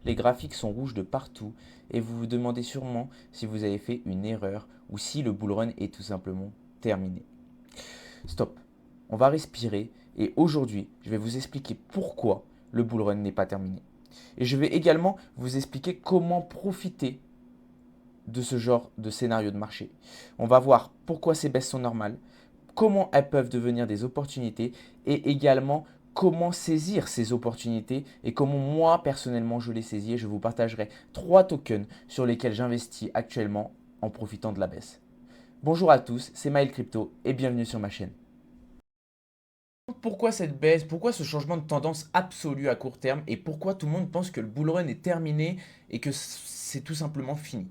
Les graphiques sont rouges de partout et vous vous demandez sûrement si vous avez fait une erreur ou si le bull run est tout simplement terminé. Stop, on va respirer et aujourd'hui, je vais vous expliquer pourquoi le bull run n'est pas terminé. Et je vais également vous expliquer comment profiter de ce genre de scénario de marché. On va voir pourquoi ces baisses sont normales, comment elles peuvent devenir des opportunités et également comment saisir ces opportunités et comment moi personnellement je les saisis et je vous partagerai 3 tokens sur lesquels j'investis actuellement en profitant de la baisse. Bonjour à tous, c'est Maël Crypto et bienvenue sur ma chaîne. Pourquoi cette baisse? Pourquoi ce changement de tendance absolu à court terme? Et pourquoi tout le monde pense que le bull run est terminé et que c'est tout simplement fini?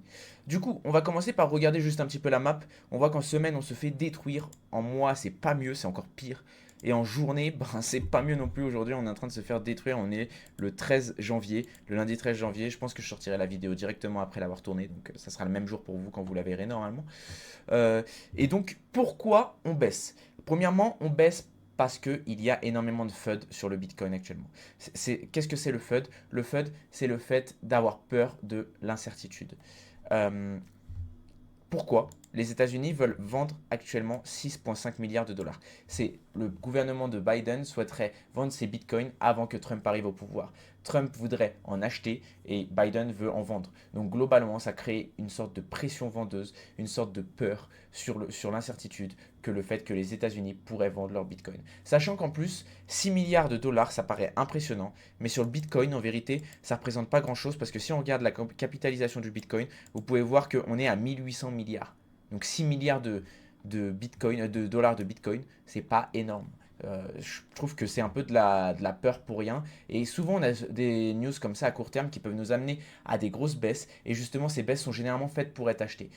Du coup, on va commencer par regarder juste un petit peu la map. On voit qu'en semaine, on se fait détruire. En mois, c'est pas mieux, c'est encore pire. Et en journée, ben, c'est pas mieux non plus. Aujourd'hui, on est en train de se faire détruire. On est le 13 janvier, le lundi 13 janvier. Je pense que je sortirai la vidéo directement après l'avoir tournée. Donc, ça sera le même jour pour vous quand vous la verrez normalement. Euh, et donc, pourquoi on baisse? Premièrement, on baisse parce qu'il y a énormément de FUD sur le Bitcoin actuellement. Qu'est-ce que c'est le FUD? Le FUD, c'est le fait d'avoir peur de l'incertitude. Euh, Pourquoi les États-Unis veulent vendre actuellement 6,5 milliards de dollars? C'est le gouvernement de Biden souhaiterait vendre ses bitcoins avant que Trump arrive au pouvoir. Trump voudrait en acheter et Biden veut en vendre. Donc globalement, ça crée une sorte de pression vendeuse, une sorte de peur sur l'incertitude que le fait que les États-Unis pourraient vendre leur bitcoin. Sachant qu'en plus, 6 milliards de dollars, ça paraît impressionnant, mais sur le bitcoin, en vérité, ça ne représente pas grand-chose parce que si on regarde la capitalisation du bitcoin, vous pouvez voir qu'on est à 1800 milliards. Donc 6 milliards bitcoin, de dollars de bitcoin, c'est pas énorme. Je trouve que c'est un peu de la peur pour rien. Et souvent, on a des news comme ça à court terme qui peuvent nous amener à des grosses baisses. Et justement, ces baisses sont généralement faites pour être achetées.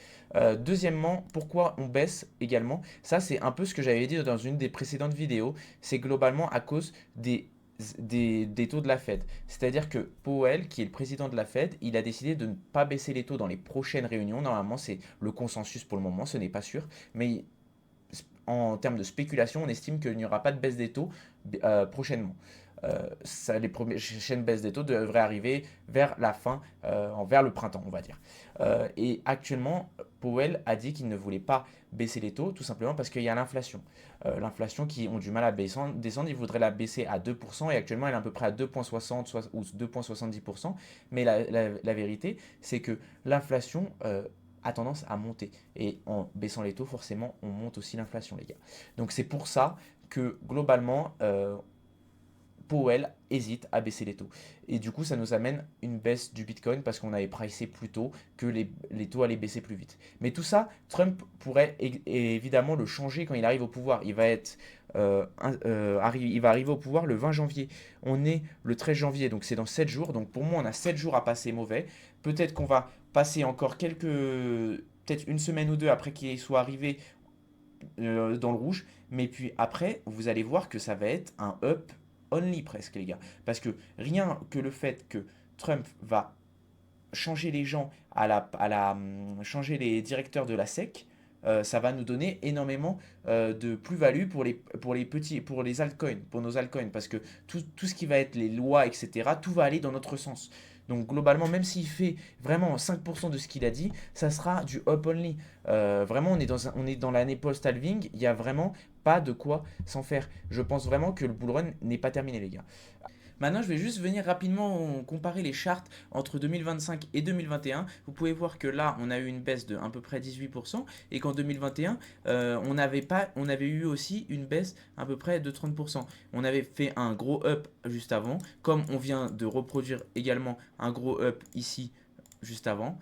Deuxièmement, pourquoi on baisse également? Ça, c'est un peu ce que j'avais dit dans une des précédentes vidéos. C'est globalement à cause des taux de la Fed. C'est-à-dire que Powell, qui est le président de la Fed, il a décidé de ne pas baisser les taux dans les prochaines réunions. Normalement, c'est le consensus pour le moment, ce n'est pas sûr. Mais en termes de spéculation, on estime qu'il n'y aura pas de baisse des taux prochainement. Les prochaines baisses des taux devraient arriver vers la fin, vers le printemps, on va dire. Et actuellement, Powell a dit qu'il ne voulait pas baisser les taux, tout simplement parce qu'il y a l'inflation. L'inflation qui ont du mal à descendre, il voudrait la baisser à 2%, et actuellement elle est à peu près à 2,60 ou 2,70%. Mais la vérité, c'est que l'inflation a tendance à monter. Et en baissant les taux, forcément, on monte aussi l'inflation, les gars. Donc c'est pour ça que globalement, Powell hésite à baisser les taux. Et du coup, ça nous amène une baisse du Bitcoin parce qu'on avait pricé plus tôt que les taux allaient baisser plus vite. Mais tout ça, Trump pourrait évidemment le changer quand il arrive au pouvoir. Il va arriver au pouvoir le 20 janvier. On est le 13 janvier, donc c'est dans 7 jours. Donc pour moi, on a 7 jours à passer mauvais. Peut-être qu'on va passer encore peut-être une semaine ou deux après qu'il soit arrivé dans le rouge. Mais puis après, vous allez voir que ça va être un up only presque, les gars. Parce que rien que le fait que Trump va changer les gens changer les directeurs de la SEC, ça va nous donner énormément de plus-value pour les altcoins, pour nos altcoins, parce que tout ce qui va être les lois, etc., tout va aller dans notre sens. Donc globalement, même s'il fait vraiment 5% de ce qu'il a dit, ça sera du up only. Vraiment, on est dans l'année post-halving, il n'y a vraiment pas de quoi s'en faire. Je pense vraiment que le bull run n'est pas terminé, les gars. Maintenant, je vais juste venir rapidement comparer les charts entre 2025 et 2021. Vous pouvez voir que là, on a eu une baisse de à peu près 18% et qu'en 2021, on avait eu aussi une baisse à peu près de 30%. On avait fait un gros up juste avant, comme on vient de reproduire également un gros up ici juste avant,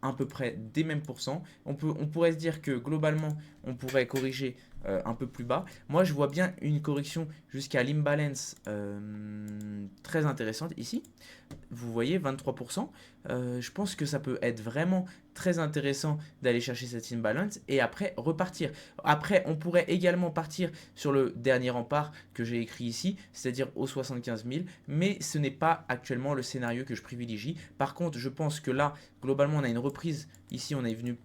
à peu près des mêmes pourcents. On pourrait se dire que globalement, on pourrait corriger un peu plus bas. Moi, je vois bien une correction jusqu'à l'imbalance très intéressante ici. Vous voyez, 23%. Je pense que ça peut être vraiment très intéressant d'aller chercher cette imbalance et après repartir. Après, on pourrait également partir sur le dernier rempart que j'ai écrit ici, c'est-à-dire aux 75 000, mais ce n'est pas actuellement le scénario que je privilégie. Par contre, je pense que là, globalement, on a une reprise. Ici, on est venu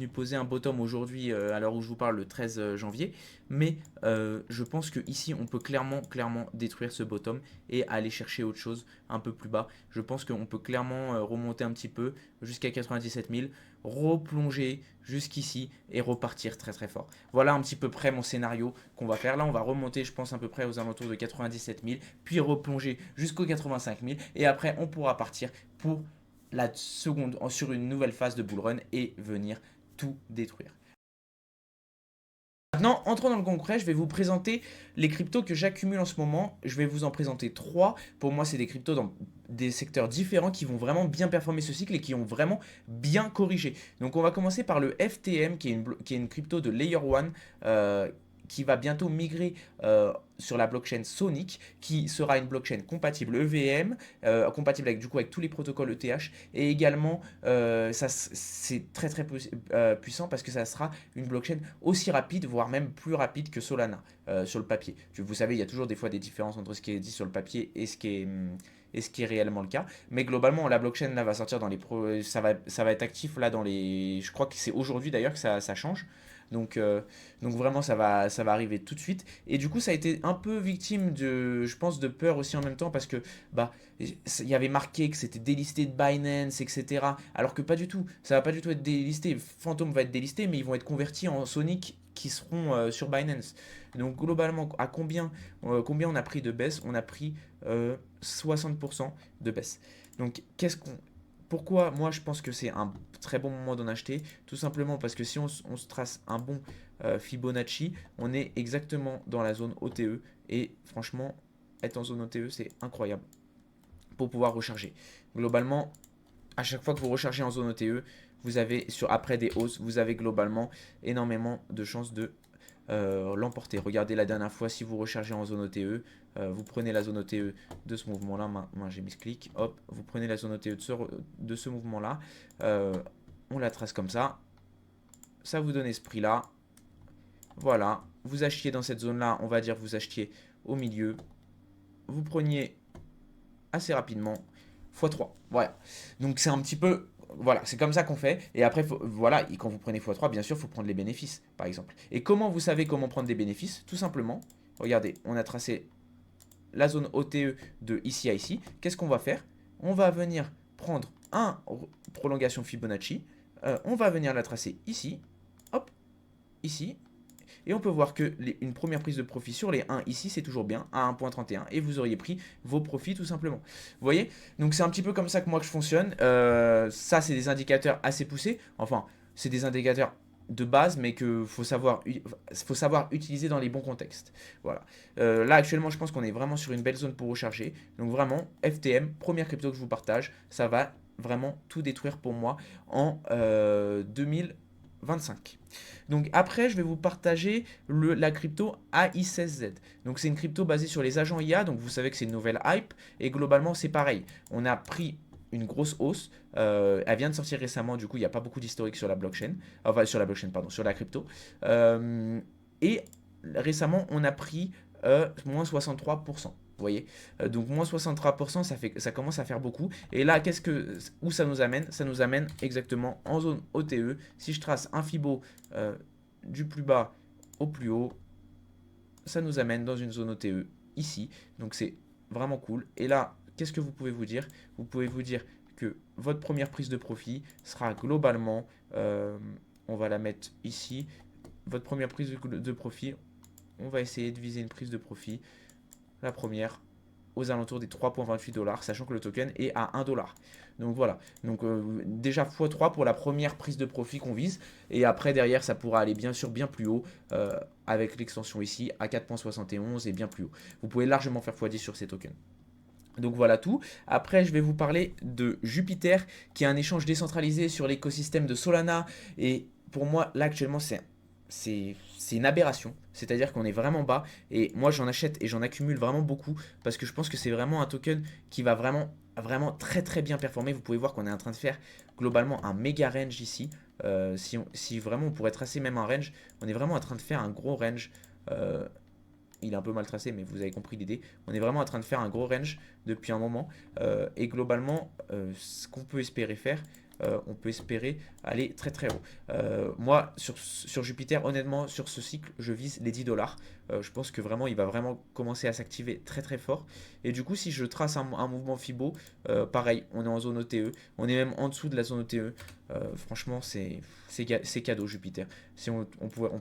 poser un bottom aujourd'hui, à l'heure où je vous parle, le 13 janvier. Mais je pense que ici on peut clairement détruire ce bottom et aller chercher autre chose un peu plus bas. Je pense qu'on peut clairement remonter un petit peu jusqu'à 97 000, replonger jusqu'ici et repartir très très fort. Voilà un petit peu près mon scénario qu'on va faire. Là on va remonter je pense à peu près aux alentours de 97 000, puis replonger jusqu'aux 85 000 et après on pourra partir pour la seconde sur une nouvelle phase de bull run et venir tout détruire. Maintenant, entrons dans le concret, je vais vous présenter les cryptos que j'accumule en ce moment. Je vais vous en présenter trois. Pour moi, c'est des cryptos dans des secteurs différents qui vont vraiment bien performer ce cycle et qui ont vraiment bien corrigé. Donc, on va commencer par le FTM, qui est une crypto de Layer 1. Qui va bientôt migrer sur la blockchain Sonic, qui sera une blockchain compatible EVM, compatible avec, du coup, avec tous les protocoles ETH, et également c'est très très puissant parce que ça sera une blockchain aussi rapide, voire même plus rapide que Solana sur le papier. Vous savez, il y a toujours des fois des différences entre ce qui est dit sur le papier et ce qui est réellement le cas. Mais globalement, la blockchain là va sortir dans ça va être actif là dans les. Je crois que c'est aujourd'hui d'ailleurs que ça change. Donc vraiment, ça va arriver tout de suite. Et du coup, ça a été un peu victime je pense, de peur aussi en même temps parce que bah, il y avait marqué que c'était délisté de Binance, etc. Alors que pas du tout. Ça va pas du tout être délisté. Phantom va être délisté, mais ils vont être convertis en Sonic qui seront sur Binance. Donc globalement, à combien on a pris de baisse? On a pris 60% de baisse. Donc pourquoi moi je pense que c'est un très bon moment d'en acheter? Tout simplement parce que si on se trace un bon Fibonacci, on est exactement dans la zone OTE. Et franchement, être en zone OTE, c'est incroyable pour pouvoir recharger. Globalement, à chaque fois que vous rechargez en zone OTE, vous avez après des hausses, vous avez globalement énormément de chances de l'emporter. Regardez la dernière fois, si vous rechargez en zone OTE, vous prenez la zone OTE de ce mouvement-là. Moi, j'ai mis ce clic. Hop, vous prenez la zone OTE de ce mouvement-là. On la trace comme ça. Ça vous donne ce prix-là. Voilà. Vous achetiez dans cette zone-là. On va dire vous achetiez au milieu. Vous preniez assez rapidement x3. Voilà. Donc, c'est un petit peu. Voilà, c'est comme ça qu'on fait. Et après, voilà, et quand vous prenez x3, bien sûr, il faut prendre les bénéfices, par exemple. Et comment vous savez comment prendre des bénéfices? Tout simplement, regardez, on a tracé la zone OTE de ici à ici. Qu'est-ce qu'on va faire? On va venir prendre un prolongation Fibonacci. On va venir la tracer ici. Hop, ici. Et on peut voir que une première prise de profit sur les 1 ici, c'est toujours bien, à 1,31. Et vous auriez pris vos profits tout simplement. Vous voyez? Donc c'est un petit peu comme ça que moi je fonctionne. Ça, c'est des indicateurs assez poussés. Enfin, c'est des indicateurs de base, mais qu'il faut savoir utiliser dans les bons contextes. Voilà. Là, actuellement, je pense qu'on est vraiment sur une belle zone pour recharger. Donc vraiment, FTM, première crypto que je vous partage, ça va vraiment tout détruire pour moi en 2025. Donc après, je vais vous partager la crypto AI16Z. Donc c'est une crypto basée sur les agents IA. Donc vous savez que c'est une nouvelle hype. Et globalement, c'est pareil. On a pris une grosse hausse. Elle vient de sortir récemment. Du coup, il n'y a pas beaucoup d'historique sur la blockchain. Enfin, sur la blockchain, pardon, sur la crypto. Et récemment, on a pris moins 63%. Vous voyez, donc moins 63%, ça commence à faire beaucoup. Et là, où ça nous amène? Ça nous amène exactement en zone OTE. Si je trace un Fibo du plus bas au plus haut, ça nous amène dans une zone OTE ici. Donc c'est vraiment cool. Et là, qu'est-ce que vous pouvez vous dire? Vous pouvez vous dire que votre première prise de profit sera globalement, on va la mettre ici, votre première prise de profit, on va essayer de viser une prise de profit. La première aux alentours des 3,28 $, sachant que le token est à 1 $. Donc voilà, donc déjà x3 pour la première prise de profit qu'on vise, et après derrière ça pourra aller bien sûr bien plus haut, avec l'extension ici à 4,71 et bien plus haut. Vous pouvez largement faire x10 sur ces tokens. Donc voilà tout. Après, je vais vous parler de Jupiter, qui est un échange décentralisé sur l'écosystème de Solana. Et pour moi, là actuellement, c'est une aberration. C'est-à-dire qu'on est vraiment bas. Et moi, j'en achète et j'en accumule vraiment beaucoup. Parce que je pense que c'est vraiment un token qui va vraiment très très bien performer. Vous pouvez voir qu'on est en train de faire globalement un méga range ici. Si vraiment on pourrait tracer même un range, on est vraiment en train de faire un gros range. Il est un peu mal tracé, mais vous avez compris l'idée. On est vraiment en train de faire un gros range depuis un moment. Et globalement, ce qu'on peut espérer faire, on peut espérer aller très très haut. Moi, sur Jupiter, honnêtement, sur ce cycle, je vise les 10 dollars. Je pense que vraiment, il va vraiment commencer à s'activer très très fort. Et du coup, si je trace un mouvement Fibo, pareil, on est en zone OTE, on est même en dessous de la zone OTE. Franchement, c'est cadeau Jupiter. Si on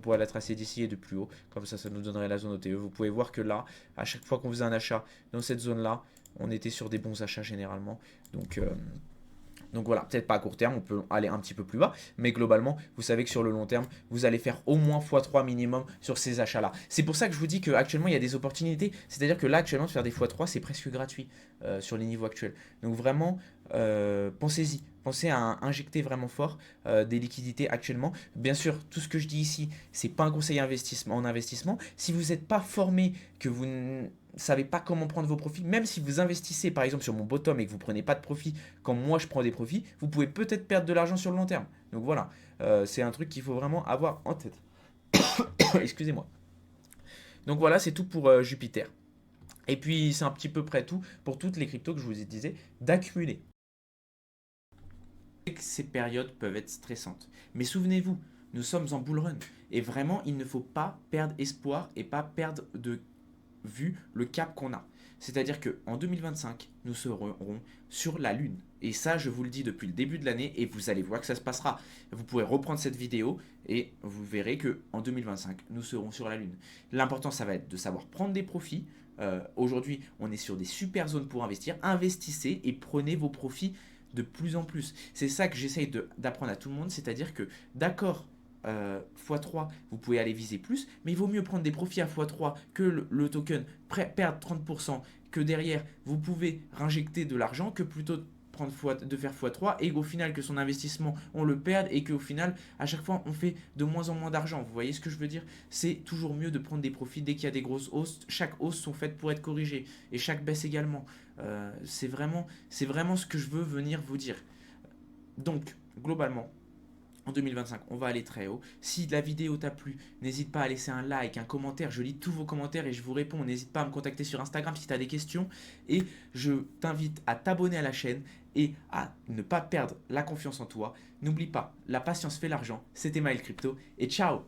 pourrait la tracer d'ici et de plus haut, comme ça nous donnerait la zone OTE. Vous pouvez voir que là, à chaque fois qu'on faisait un achat dans cette zone-là, on était sur des bons achats généralement. Donc, donc voilà, peut-être pas à court terme, on peut aller un petit peu plus bas, mais globalement, vous savez que sur le long terme, vous allez faire au moins x3 minimum sur ces achats-là. C'est pour ça que je vous dis qu'actuellement, il y a des opportunités. C'est-à-dire que là, actuellement, de faire des x3, c'est presque gratuit sur les niveaux actuels. Donc vraiment, pensez-y. Pensez à injecter vraiment fort des liquidités actuellement. Bien sûr, tout ce que je dis ici, c'est pas un conseil en investissement. Si vous n'êtes pas formé, que vous ne savez pas comment prendre vos profits, même si vous investissez par exemple sur mon bottom et que vous prenez pas de profit quand moi je prends des profits, vous pouvez peut-être perdre de l'argent sur le long terme. Donc voilà, c'est un truc qu'il faut vraiment avoir en tête. Excusez-moi. Donc voilà, c'est tout pour Jupiter. Et puis c'est un petit peu près tout pour toutes les cryptos que je vous ai disais d'accumuler. Ces périodes peuvent être stressantes. Mais souvenez-vous, nous sommes en bull run. Et vraiment, il ne faut pas perdre espoir et pas perdre de vue le cap qu'on a. C'est-à-dire qu'en 2025, nous serons sur la Lune. Et ça, je vous le dis depuis le début de l'année et vous allez voir que ça se passera. Vous pourrez reprendre cette vidéo et vous verrez qu'en 2025, nous serons sur la Lune. L'important, ça va être de savoir prendre des profits. Aujourd'hui, on est sur des super zones pour investir. Investissez et prenez vos profits de plus en plus. C'est ça que j'essaye d'apprendre à tout le monde, c'est-à-dire que d'accord, x3, vous pouvez aller viser plus, mais il vaut mieux prendre des profits à x3 que le token perdre 30%, que derrière vous pouvez réinjecter de l'argent, que plutôt de faire x3 et qu'au final que son investissement on le perde et qu'au final à chaque fois on fait de moins en moins d'argent. Vous voyez ce que je veux dire? C'est toujours mieux de prendre des profits dès qu'il y a des grosses hausses. Chaque hausse sont faites pour être corrigées et chaque baisse également. C'est vraiment ce que je veux venir vous dire. Donc globalement, en 2025, on va aller très haut. Si la vidéo t'a plu, n'hésite pas à laisser un like, un commentaire. Je lis tous vos commentaires et je vous réponds. N'hésite pas à me contacter sur Instagram si tu as des questions. Et je t'invite à t'abonner à la chaîne et à ne pas perdre la confiance en toi. N'oublie pas, la patience fait l'argent. C'était Maël Crypto et ciao!